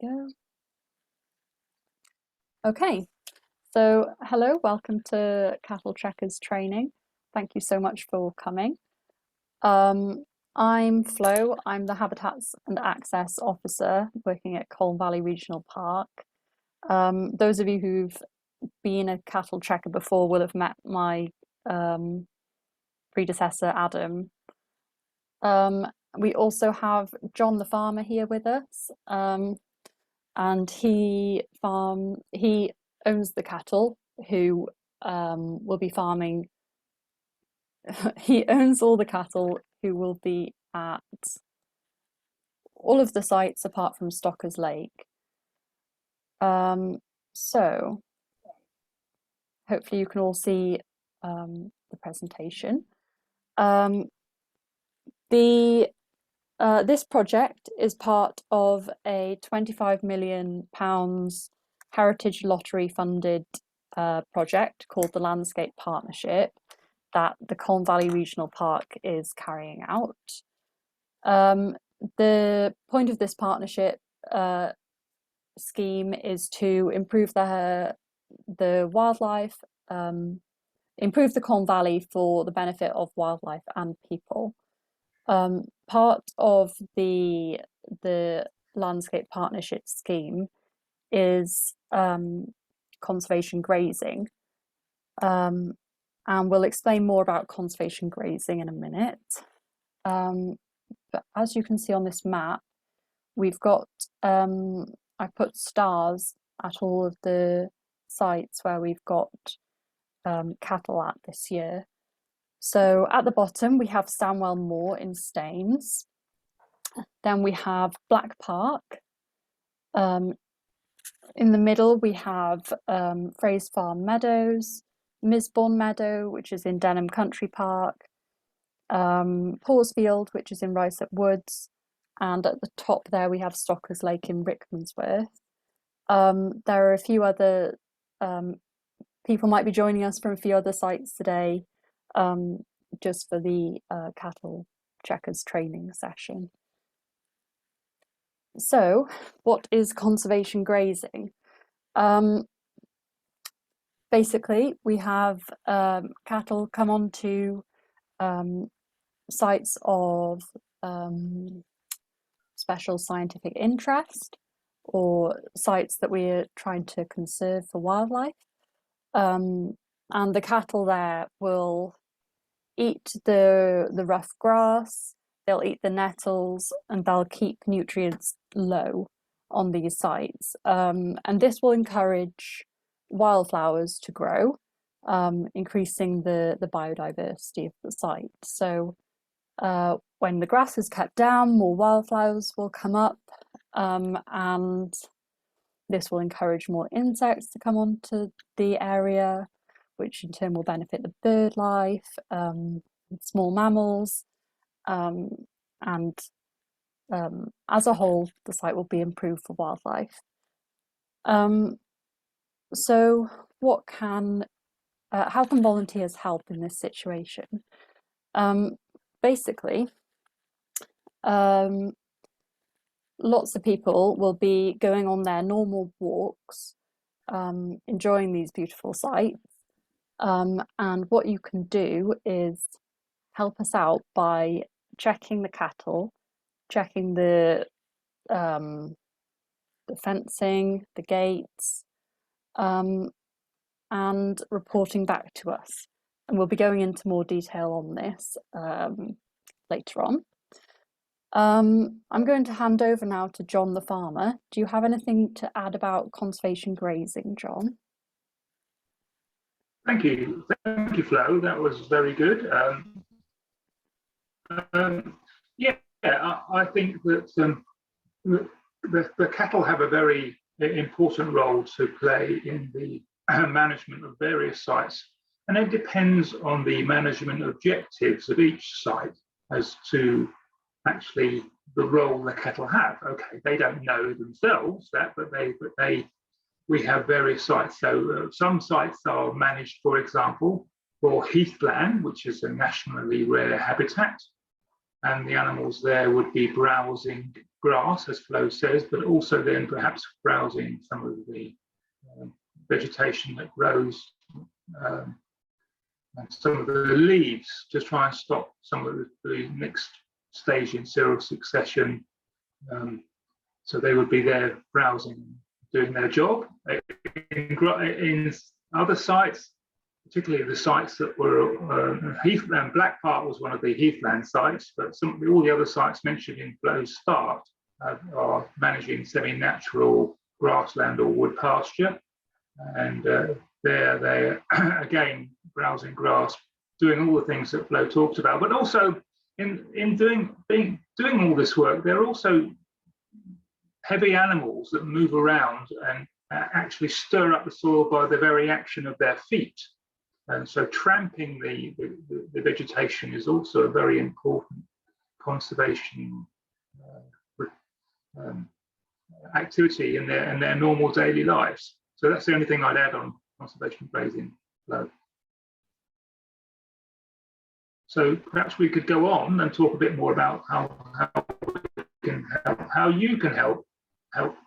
go. Okay, so hello, welcome to Cattle Checkers training. Thank you so much for coming. I'm Flo, I'm the Habitats and Access Officer working at Colne Valley Regional Park. Those of you who've been a cattle checker before will have met my predecessor, Adam. We also have John the farmer here with us, and he owns the cattle who will be farming. He owns all the cattle who will be at all of the sites apart from Stockers Lake. So hopefully you can all see the presentation. This project is part of a £25 million Heritage Lottery funded project called the Landscape Partnership that the Colne Valley Regional Park is carrying out. The point of this partnership scheme is to improve the wildlife, improve the Colne Valley for the benefit of wildlife and people. Part of the Landscape Partnership scheme is conservation grazing, and we'll explain more about conservation grazing in a minute. But as you can see on this map, we've got I put stars at all of the sites where we've got cattle at this year. So at the bottom we have Stanwell Moor in Staines, then we have Black Park, in the middle we have Frays Meadows, Meadow, which is in Denham Country Park, Horsfield, which is in Riceup Woods, and at the top there we have Stockers Lake in Rickmansworth. There are a few other people might be joining us from a few other sites today, just for the cattle checkers training session. So what is conservation grazing? Basically we have cattle come onto sites of special scientific interest or sites that we're trying to conserve for wildlife, and the cattle there will eat the rough grass, they'll eat the nettles, and they'll keep nutrients low on these sites, and this will encourage wildflowers to grow, increasing the biodiversity of the site. So when the grass is cut down, more wildflowers will come up, and this will encourage more insects to come onto the area, which in turn will benefit the bird life, small mammals, and as a whole the site will be improved for wildlife. So what can how can volunteers help in this situation? Basically, lots of people will be going on their normal walks, enjoying these beautiful sites, and what you can do is help us out by checking the cattle, checking the fencing, the gates, and reporting back to us. And we'll be going into more detail on this later on. I'm going to hand over now to John the farmer. Do you have anything to add about conservation grazing, John? Thank you, Flo. That was very good. Yeah, I think that the cattle have a very important role to play in the management of various sites, and it depends on the management objectives of each site as to actually the role the cattle have. Okay, they don't know themselves that, but we have various sites. So some sites are managed, for example, for heathland, which is a nationally rare habitat, and the animals there would be browsing grass, as Flo says, but also then perhaps browsing some of the vegetation that grows and some of the leaves to try and stop some of the next stage in cereal succession. So they would be there browsing, doing their job. In other sites, particularly the sites that were heathland, Black Park was one of the heathland sites, but all the other sites mentioned in Flo's start are managing semi-natural grassland or wood pasture. And there they again browsing grass, doing all the things that Flo talked about, but also in doing all this work, there are also heavy animals that move around and actually stir up the soil by the very action of their feet. And so tramping the vegetation is also a very important conservation activity in their normal daily lives. So that's the only thing I'd add on conservation grazing flow. So perhaps we could go on and talk a bit more about how you can help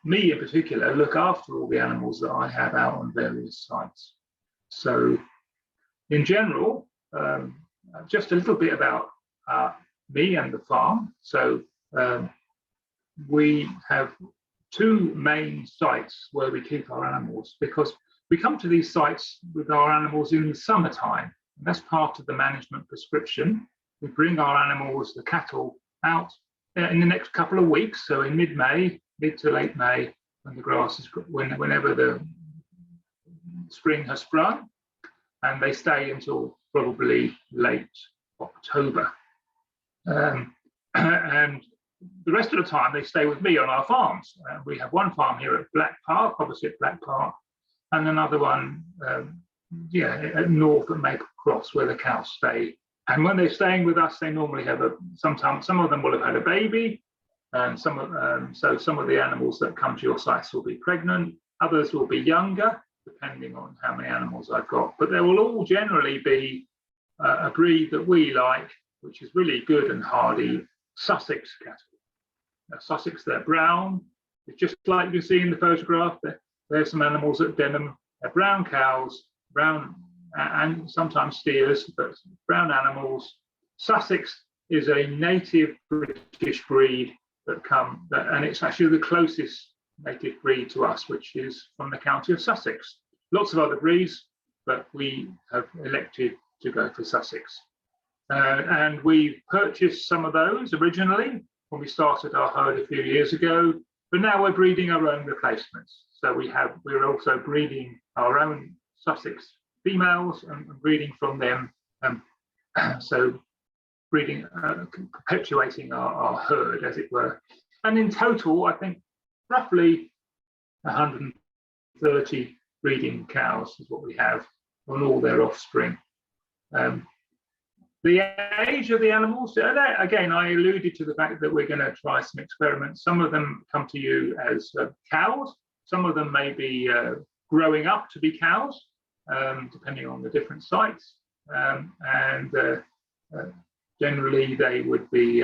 me in particular look after all the animals that I have out on various sites. So in general, just a little bit about me and the farm. So we have two main sites where we keep our animals, because we come to these sites with our animals in the summertime, and that's part of the management prescription. We bring our animals, the cattle, out in the next couple of weeks, so in mid-May, mid to late May, when the grass is, whenever the spring has sprung, and they stay until probably late October. And the rest of the time they stay with me on our farms. We have one farm here at Black Park, opposite Black Park, and another one north at Maple Cross, where the cows stay. And when they're staying with us, they normally have sometimes some of them will have had a baby, and so some of the animals that come to your sites will be pregnant, others will be younger, depending on how many animals I've got. But they will all generally be a breed that we like, which is really good and hardy Sussex cattle. Now, Sussex, they're brown. It's just like you see in the photograph. There's some animals at Denham. They're brown cows, brown and sometimes steers, but brown animals. Sussex is a native British breed and it's actually the closest native breed to us, which is from the county of Sussex. Lots of other breeds, but we have elected to go for Sussex. And we purchased some of those originally when we started our herd a few years ago, but now we're breeding our own replacements. So we're also breeding our own Sussex females and breeding from them. So breeding, perpetuating our herd, as it were. And in total, I think roughly 130 breeding cows is what we have on all their offspring. The age of the animals, again, I alluded to the fact that we're going to try some experiments. Some of them come to you as cows. Some of them may be growing up to be cows, depending on the different sites. Generally, they would be,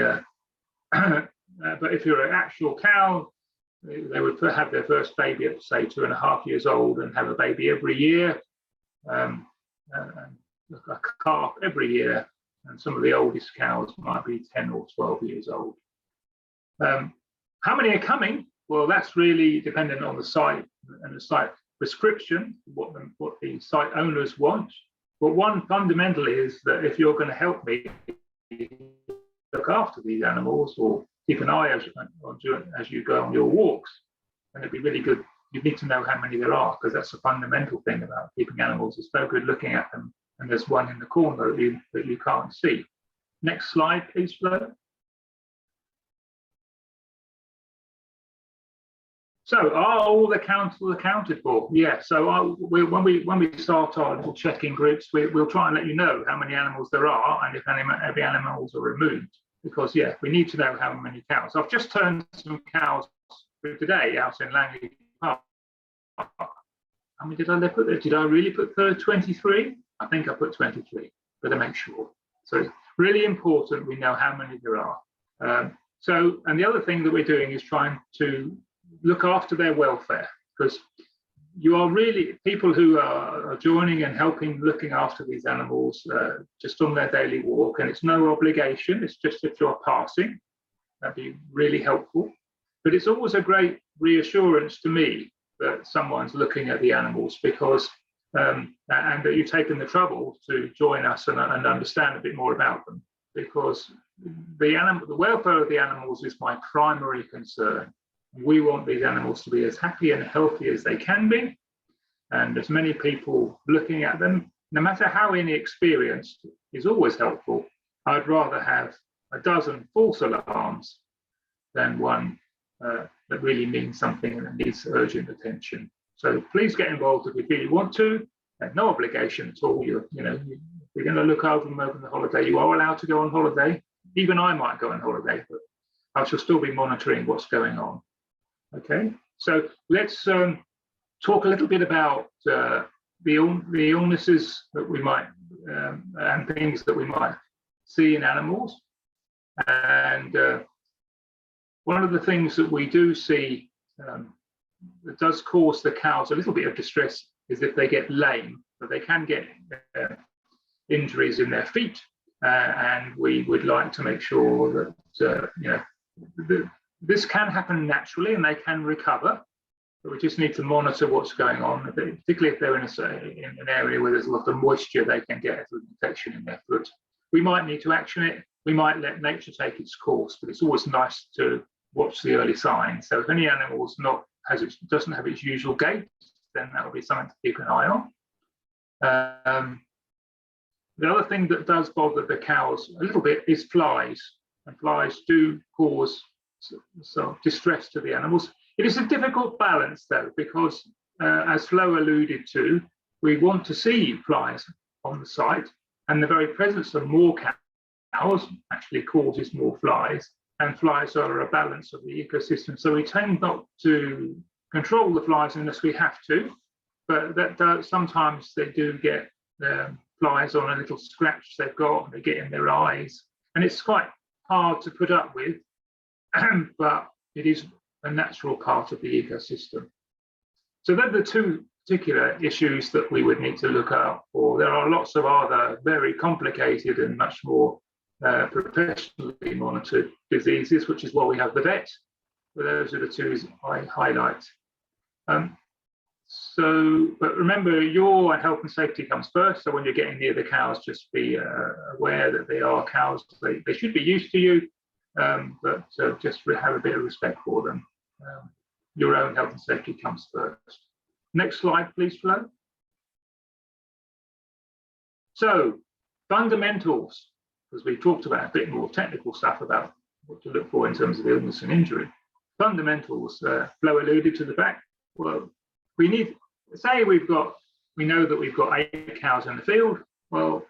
but if you're an actual cow, they would have their first baby at, say, 2.5 years old and have a baby every year, and a calf every year. And some of the oldest cows might be 10 or 12 years old. How many are coming? Well, that's really dependent on the site and the site prescription, what the site owners want. But one fundamentally is that if you're going to help me look after these animals or keep an eye as you go on your walks, then it'd be really good. You need to know how many there are, because that's a fundamental thing about keeping animals. It's no good looking at them and there's one in the corner that you can't see. Next slide, please, Flo. So are all the councils accounted for? Yeah, so when we start our little check-in groups, we'll try and let you know how many animals there are and if every animals are removed, because yeah, we need to know how many cows. I've just turned some cows today out in Langley Park. How many did I put there? Did I really put 23? I think I put 23, but to make sure. So it's really important we know how many there are. So, and the other thing that we're doing is trying to look after their welfare, because you are really people who are joining and helping looking after these animals just on their daily walk, and it's no obligation, it's just if you're passing, that'd be really helpful. But it's always a great reassurance to me that someone's looking at the animals, because and that you've taken the trouble to join us and understand a bit more about them, because the welfare of the animals is my primary concern. We want these animals to be as happy and healthy as they can be, and as many people looking at them, no matter how inexperienced, is always helpful. I'd rather have a dozen false alarms than one that really means something and that needs urgent attention. So please get involved if you really want to. There's no obligation at all. You're going to look over them over the holiday. You are allowed to go on holiday. Even I might go on holiday, but I shall still be monitoring what's going on. Okay, so let's talk a little bit about the illnesses that we might and things that we might see in animals. And one of the things that we do see that does cause the cows a little bit of distress is if they get lame, but they can get injuries in their feet, and we would like to make sure that this can happen naturally and they can recover, but we just need to monitor what's going on, particularly if they're in an area where there's a lot of moisture. They can get an infection in their foot. We might need to action it. We might let nature take its course, but it's always nice to watch the early signs. So if any animal's doesn't have its usual gait, then that will be something to keep an eye on. The other thing that does bother the cows a little bit is flies, and flies do cause some distress to the animals. It is a difficult balance, though, because as Flo alluded to, we want to see flies on the site, and the very presence of more cows actually causes more flies, and flies are a balance of the ecosystem. So we tend not to control the flies unless we have to, but sometimes they do get flies on a little scratch they've got, and they get in their eyes, and it's quite hard to put up with, but it is a natural part of the ecosystem. So they're the two particular issues that we would need to look out for. There are lots of other very complicated and much more professionally monitored diseases, which is why we have the vet. But those are the two I highlight. But remember, your health and safety comes first. So when you're getting near the cows, just be aware that they are cows. They should be used to you, but just have a bit of respect for them. Your own health and safety comes first. Next slide, please, Flo. So fundamentals, because we talked about a bit more technical stuff about what to look for in terms of illness and injury. Fundamentals, Flo alluded to the fact, well, we know that we've got 8 cows in the field. Well,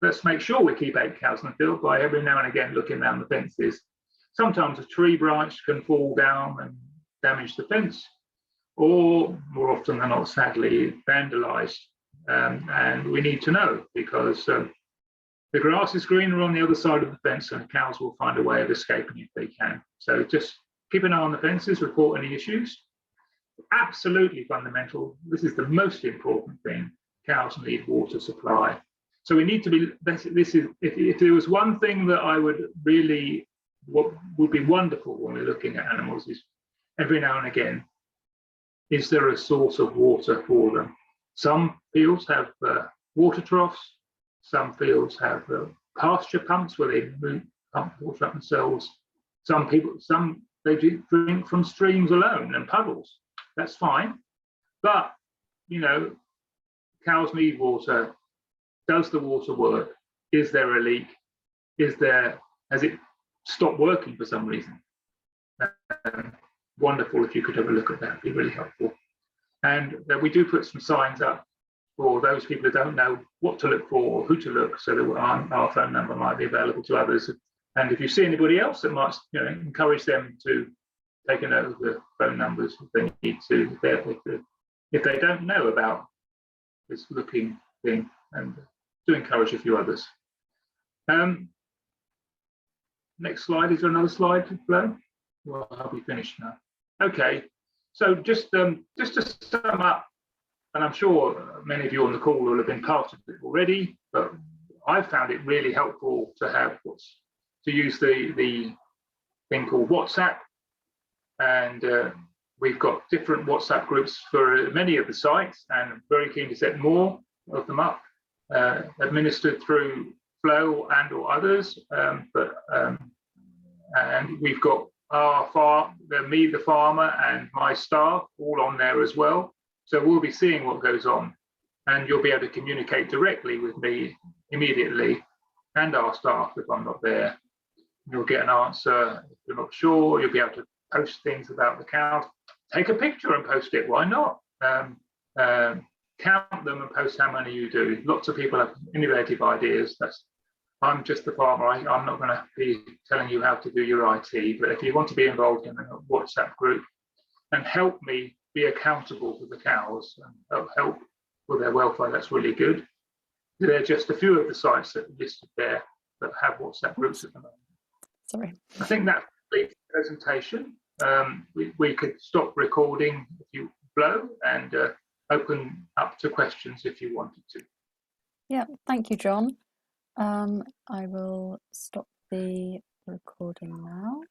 let's make sure we keep 8 cows in the field by every now and again looking around the fences. Sometimes a tree branch can fall down and damage the fence, or more often than not, sadly, vandalized. And we need to know, because the grass is greener on the other side of the fence, and the cows will find a way of escaping if they can. So just keep an eye on the fences, report any issues. Absolutely fundamental. This is the most important thing. Cows need water supply. So we need to be, if there was one thing that I would really, what would be wonderful when we're looking at animals, is every now and again, is there a source of water for them? Some fields have water troughs. Some fields have pasture pumps where they pump water up themselves. Some they drink from streams alone and puddles. That's fine. But, cows need water. Does the water work? Is there a leak? Has it stopped working for some reason? Wonderful if you could have a look at that. It'd be really helpful. And we do put some signs up for those people who don't know what to look for or who to look, so that our phone number might be available to others. And if you see anybody else, that might encourage them to take a note of the phone numbers if they need to, if they don't know about this looking thing, and to encourage a few others. next slide. Is there another slide, Flo? Well, I'll be finished now. Okay, so just to sum up, and I'm sure many of you on the call will have been part of it already, but I found it really helpful to use the thing called WhatsApp, and we've got different WhatsApp groups for many of the sites, and I'm very keen to set more of them up, administered through Flo and or others, and we've got me, the farmer, and my staff all on there as well. So we'll be seeing what goes on, and you'll be able to communicate directly with me immediately and our staff if I'm not there. You'll get an answer if you're not sure. You'll be able to post things about the cows. Take a picture and post it. Why not? Count them and post how many you do. Lots of people have innovative ideas. I'm just the farmer. I'm not going to be telling you how to do your IT, but if you want to be involved in a WhatsApp group and help me be accountable for the cows and help with their welfare, that's really good. There are just a few of the sites that are listed there that have WhatsApp groups at the moment. Sorry. I think that's the presentation. We could stop recording if you blow and open up to questions if you wanted to. Yeah, thank you, John. I will stop the recording now.